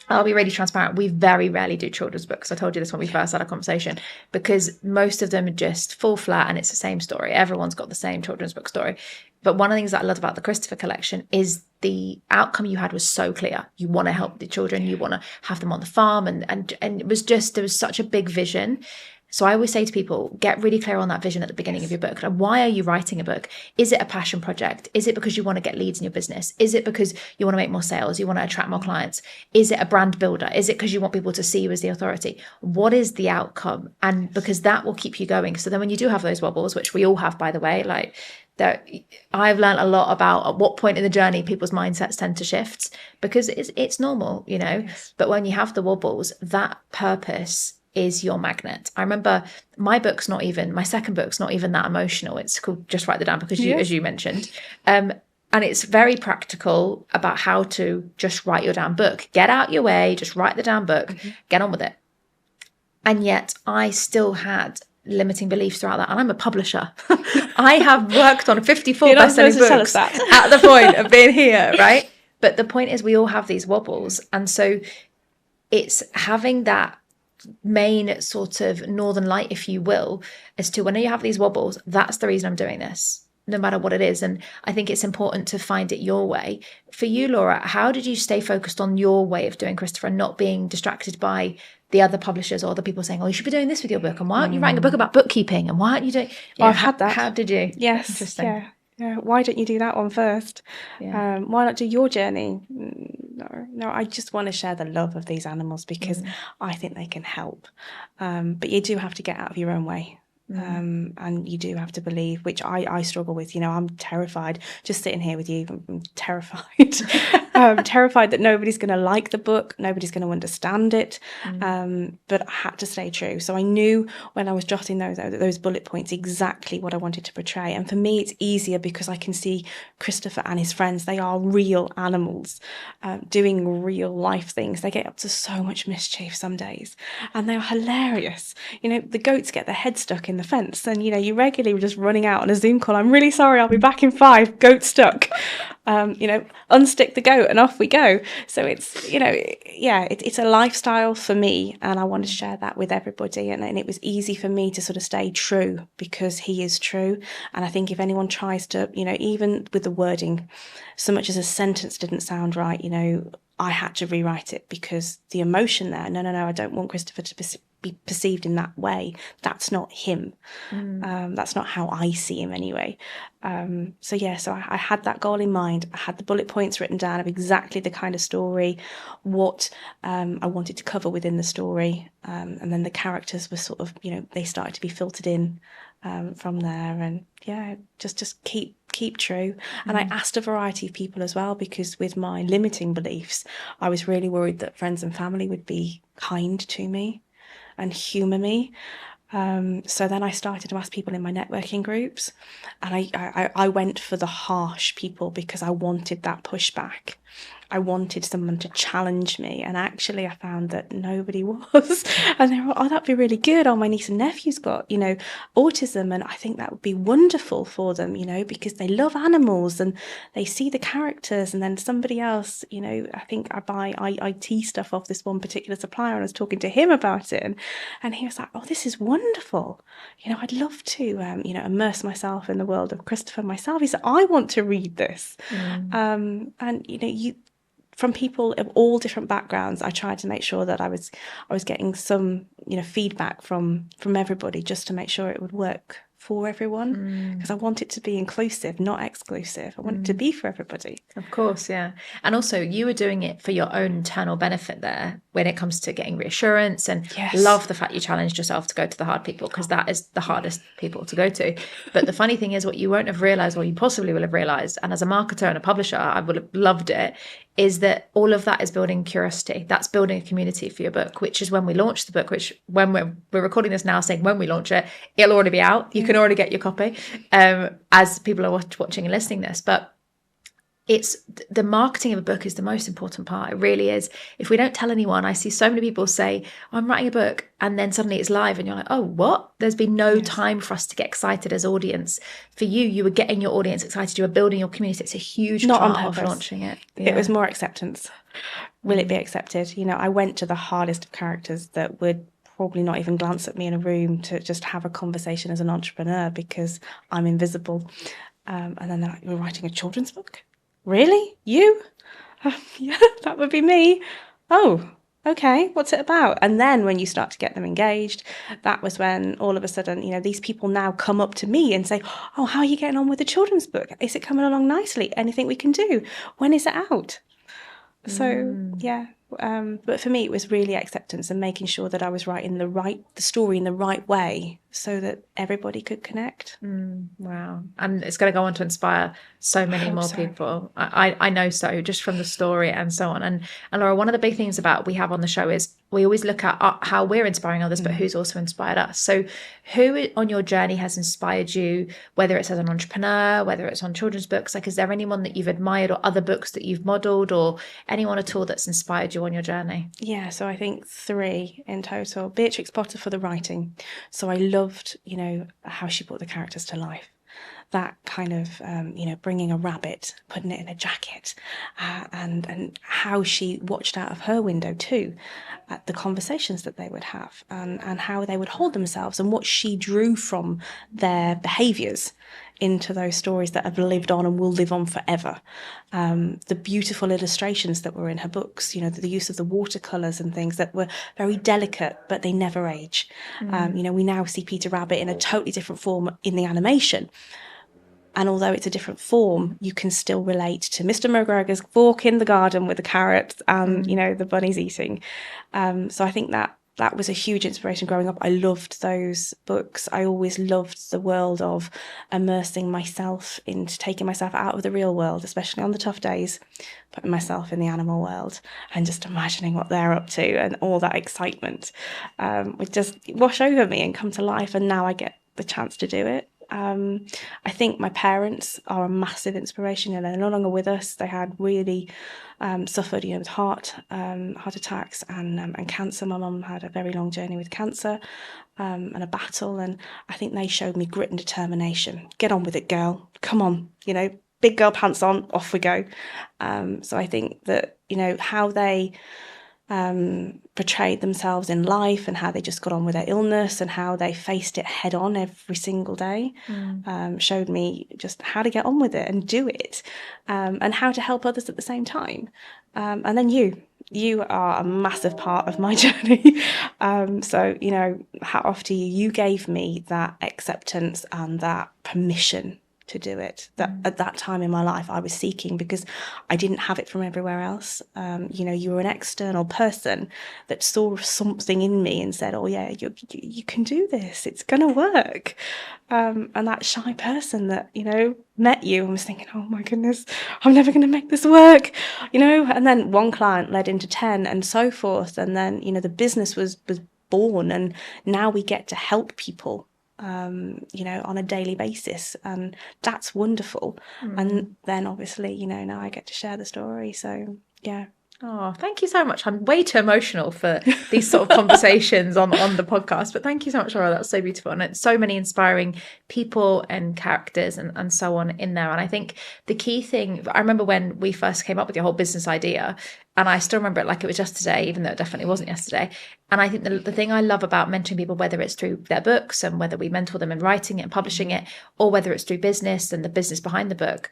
I'll be really transparent. We very rarely do children's books. I told you this when we first had a conversation, because most of them just fall flat and it's the same story. Everyone's got the same children's book story. But one of the things that I love about the Christopher Collection is the outcome you had was so clear. You want to help the children. You want to have them on the farm. And it was just, there was such a big vision. So I always say to people, get really clear on that vision at the beginning of your book. Like, why are you writing a book? Is it a passion project? Is it because you want to get leads in your business? Is it because you want to make more sales? You want to attract more clients? Is it a brand builder? Is it because you want people to see you as the authority? What is the outcome? And because that will keep you going. So then when you do have those wobbles, which we all have, by the way, like that, I've learned a lot about at what point in the journey people's mindsets tend to shift, because it's normal, But when you have the wobbles, that purpose is your magnet. I remember my second book's not even that emotional. It's called Just Write It Down, because as you mentioned, and it's very practical about how to just write your damn book. Get out your way, just write the damn book, get on with it. And yet I still had limiting beliefs throughout that. And I'm a publisher. I have worked on 54 You're not supposed best-selling to tell us books that. at the point of being here, right? But the point is, we all have these wobbles. And so it's having that main sort of northern light, if you will, as to when you have these wobbles, that's the reason I'm doing this, no matter what it is. And I think it's important to find it your way. For you, Laura, how did you stay focused on your way of doing Christopher and not being distracted by the other publishers or other people saying, oh, you should be doing this with your book, and why aren't you writing a book about bookkeeping, and why aren't you doing... I've had that. How did you? Yes. Interesting. Yeah. Why don't you do that one first? Yeah. Why not do your journey? No, I just want to share the love of these animals because I think they can help. But you do have to get out of your own way. And you do have to believe, which I struggle with. You know, I'm terrified just sitting here with you. I'm terrified. Terrified that nobody's going to like the book, nobody's going to understand it. But I had to stay true. So I knew when I was jotting those bullet points exactly what I wanted to portray. And for me, it's easier because I can see Christopher and his friends. They are real animals doing real life things. They get up to so much mischief some days, and they are hilarious. You know, the goats get their head stuck in the fence, and you know, you regularly just running out on a Zoom call. I'm really sorry, I'll be back in 5. Goat stuck. You know, unstick the goat and off we go. So it's, you know, yeah, it's a lifestyle for me, and I want to share that with everybody. And it was easy for me to sort of stay true because he is true. And I think if anyone tries to, you know, even with the wording, so much as a sentence didn't sound right, you know, I had to rewrite it because the emotion there, no, I don't want Christopher to be perceived in that way. That's not him. That's not how I see him anyway. So I had that goal in mind. I had the bullet points written down of exactly the kind of story, what I wanted to cover within the story. And then the characters were sort of, you know, they started to be filtered in from there. And yeah, just keep true. And I asked a variety of people as well, because with my limiting beliefs, I was really worried that friends and family would be kind to me and humour me. So then I started to ask people in my networking groups, and I went for the harsh people because I wanted that pushback. I wanted someone to challenge me, and actually I found that nobody was. And they were, oh, that'd be really good. Oh, my niece and nephew's got, you know, autism, and I think that would be wonderful for them, you know, because they love animals and they see the characters. And then somebody else, you know, I think I buy IT stuff off this one particular supplier, and I was talking to him about it, and he was like, oh, this is wonderful. You know, I'd love to, you know, immerse myself in the world of Christopher myself. He said, I want to read this. And, you know, from people of all different backgrounds, I tried to make sure that I was getting some, you know, feedback from everybody, just to make sure it would work for everyone, because I want it to be inclusive, not exclusive. I want it to be for everybody. Of course, yeah. And also, you were doing it for your own internal benefit there when it comes to getting reassurance, and love the fact you challenged yourself to go to the hard people, because that is the hardest people to go to. But the funny thing is, what you won't have realised, or you possibly will have realised, and as a marketer and a publisher, I would have loved it, is that all of that is building curiosity. That's building a community for your book, which is when we launch the book, which when we're recording this now, saying when we launch it, it'll already be out. You can already get your copy as people are watching and listening this. But it's the marketing of a book is the most important part. It really is. If we don't tell anyone, I see so many people say, oh, I'm writing a book, and then suddenly it's live and you're like, oh, what? There's been no time for us to get excited as audience. For you were getting your audience excited. You were building your community. It's a huge part of launching it. Yeah. It was more acceptance. Will it be accepted? You know, I went to the hardest of characters that would probably not even glance at me in a room to just have a conversation as an entrepreneur because I'm invisible. And then they're like, you're writing a children's book? Really? You? Yeah, that would be me. Oh, okay. What's it about? And then when you start to get them engaged, that was when all of a sudden, you know, these people now come up to me and say, oh, how are you getting on with the children's book? Is it coming along nicely? Anything we can do? When is it out? So, yeah. But for me, it was really acceptance and making sure that I was writing the story in the right way so that everybody could connect. Wow. And it's going to go on to inspire so many more people. I know so, just from the story and so on. And Laura, one of the big things we have on the show is we always look at how we're inspiring others, but who's also inspired us. So who on your journey has inspired you, whether it's as an entrepreneur, whether it's on children's books? Like, is there anyone that you've admired or other books that you've modeled, or anyone at all that's inspired you on your journey? Yeah, so I think 3 in total. Beatrix Potter for the writing. So I loved, how she brought the characters to life. That kind of, bringing a rabbit, putting it in a jacket, and how she watched out of her window too, at the conversations that they would have, and how they would hold themselves, and what she drew from their behaviours into those stories that have lived on and will live on forever. The beautiful illustrations that were in her books, the use of the watercolours and things that were very delicate, but they never age. We now see Peter Rabbit in a totally different form in the animation. And although it's a different form, you can still relate to Mr. McGregor's walk in the garden with the carrots and, the bunnies eating. So I think that was a huge inspiration growing up. I loved those books. I always loved the world of immersing myself into taking myself out of the real world, especially on the tough days, putting myself in the animal world and just imagining what they're up to, and all that excitement would just wash over me and come to life. And now I get the chance to do it. I think my parents are a massive inspiration, and they're no longer with us. They had really suffered, with heart attacks and cancer. My mum had a very long journey with cancer and a battle, and I think they showed me grit and determination. Get on with it, girl. Come on, big girl pants on, off we go. So I think that, how they portrayed themselves in life, and how they just got on with their illness, and how they faced it head on every single day, showed me just how to get on with it and do it, and how to help others at the same time. And then you are a massive part of my journey. So, hat off to you. You gave me that acceptance and that permission to do it, that at that time in my life I was seeking, because I didn't have it from everywhere else. You were an external person that saw something in me and said, oh yeah, you can do this, it's gonna work. And that shy person that, met you and was thinking, oh my goodness, I'm never gonna make this work, and then one client led into 10 and so forth. And then, the business was born, and now we get to help people on a daily basis, and that's wonderful. And then obviously, now I get to share the story. So yeah. Oh, thank you so much. I'm way too emotional for these sort of conversations on the podcast, but thank you so much, Laura. That's so beautiful. And it's so many inspiring people and characters and so on in there. And I think the key thing, I remember when we first came up with your whole business idea, and I still remember it like it was just today, even though it definitely wasn't yesterday. And I think the thing I love about mentoring people, whether it's through their books and whether we mentor them in writing it and publishing it, or whether it's through business and the business behind the book,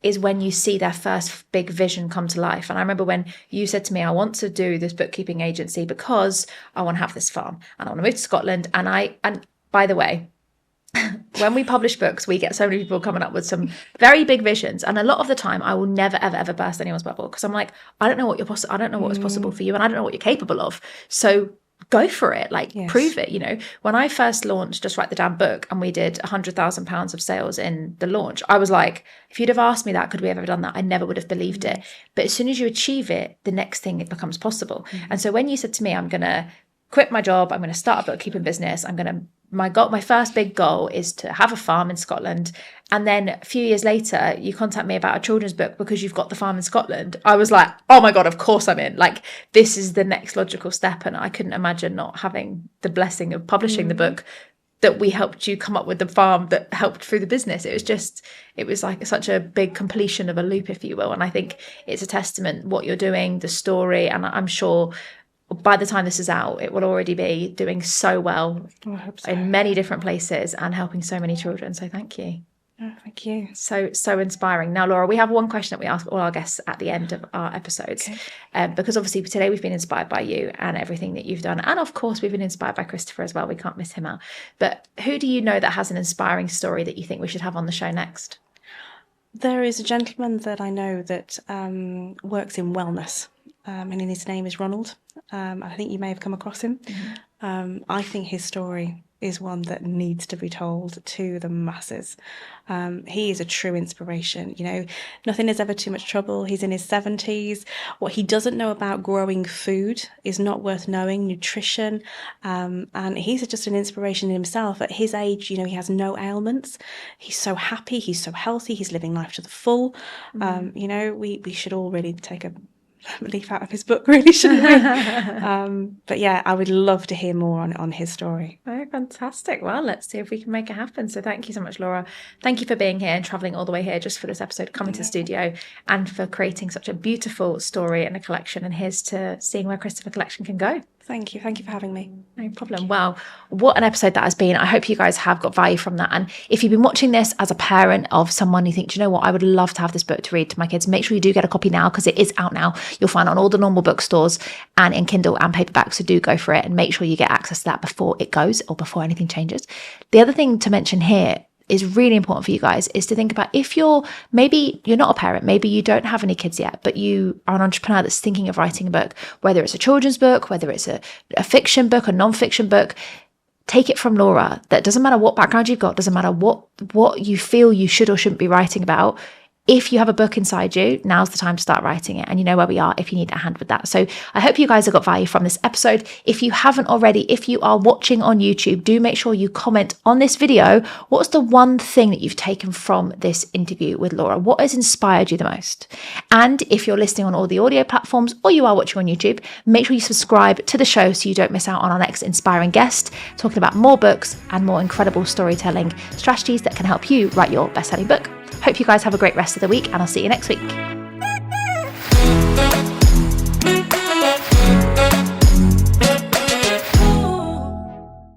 is when you see their first big vision come to life. And I remember when you said to me, I want to do this bookkeeping agency because I want to have this farm and I want to move to Scotland. And by the way, when we publish books, we get so many people coming up with some very big visions. And a lot of the time I will never, ever, ever burst anyone's bubble, because I'm like, I don't know what I don't know what is possible for you, and I don't know what you're capable of. So go for it, yes. Prove it. When I first launched Just Write the Damn Book and we did £100,000 of sales in the launch, I was like, if you'd have asked me that, could we have ever done that? I never would have believed it. But as soon as you achieve it, the next thing, it becomes possible. And so when you said to me, I'm going to quit my job, I'm going to start a bookkeeping business, my first big goal is to have a farm in Scotland. And then a few years later, you contact me about a children's book because you've got the farm in Scotland. I was like, oh my God, of course I'm in. Like, this is the next logical step. And I couldn't imagine not having the blessing of publishing the book that we helped you come up with, the farm that helped through the business. It was like such a big completion of a loop, if you will. And I think it's a testament what you're doing, the story. And I'm sure by the time this is out, it will already be doing so well in many different places and helping so many children. So thank you. Oh, thank you. So inspiring. Now, Laura, we have one question that we ask all our guests at the end of our episodes, because obviously today we've been inspired by you and everything that you've done. And of course, we've been inspired by Christopher as well. We can't miss him out. But who do you know that has an inspiring story that you think we should have on the show next? There is a gentleman that I know that works in wellness, and his name is Ronald. I think you may have come across him. I think his story is one that needs to be told to the masses. He is a true inspiration. You know, nothing is ever too much trouble. He's in his 70s. What he doesn't know about growing food is not worth knowing, nutrition. And he's just an inspiration in himself. At his age, you know, he has no ailments. He's so happy. He's so healthy. He's living life to the full. You know, we should all really take a leaf out of his book, really, shouldn't we? But yeah, I would love to hear more on his story. Oh, fantastic. Well, let's see if we can make it happen. So thank you so much, Laura. Thank you for being here and traveling all the way here just for this episode, coming to the studio, and for creating such a beautiful story and a collection. And here's to seeing where Christopher Collection can go. Thank you. Thank you for having me. No problem. Well, what an episode that has been. I hope you guys have got value from that. And if you've been watching this as a parent of someone you think, do you know what, I would love to have this book to read to my kids, make sure you do get a copy now, because it is out now. You'll find it on all the normal bookstores and in Kindle and paperback. So do go for it and make sure you get access to that before it goes or before anything changes. The other thing to mention here is really important for you guys is to think about, if maybe you're not a parent, maybe you don't have any kids yet, but you are an entrepreneur that's thinking of writing a book, whether it's a children's book, whether it's a fiction book, a non-fiction book. Take it from Laura, that doesn't matter what background you've got, doesn't matter what you feel you should or shouldn't be writing about. If you have a book inside you, now's the time to start writing it. And you know where we are if you need a hand with that. So I hope you guys have got value from this episode. If you haven't already, if you are watching on YouTube, do make sure you comment on this video. What's the one thing that you've taken from this interview with Laura? What has inspired you the most? And if you're listening on all the audio platforms or you are watching on YouTube, make sure you subscribe to the show so you don't miss out on our next inspiring guest, talking about more books and more incredible storytelling strategies that can help you write your best-selling book. Hope you guys have a great rest of the week, and I'll see you next week.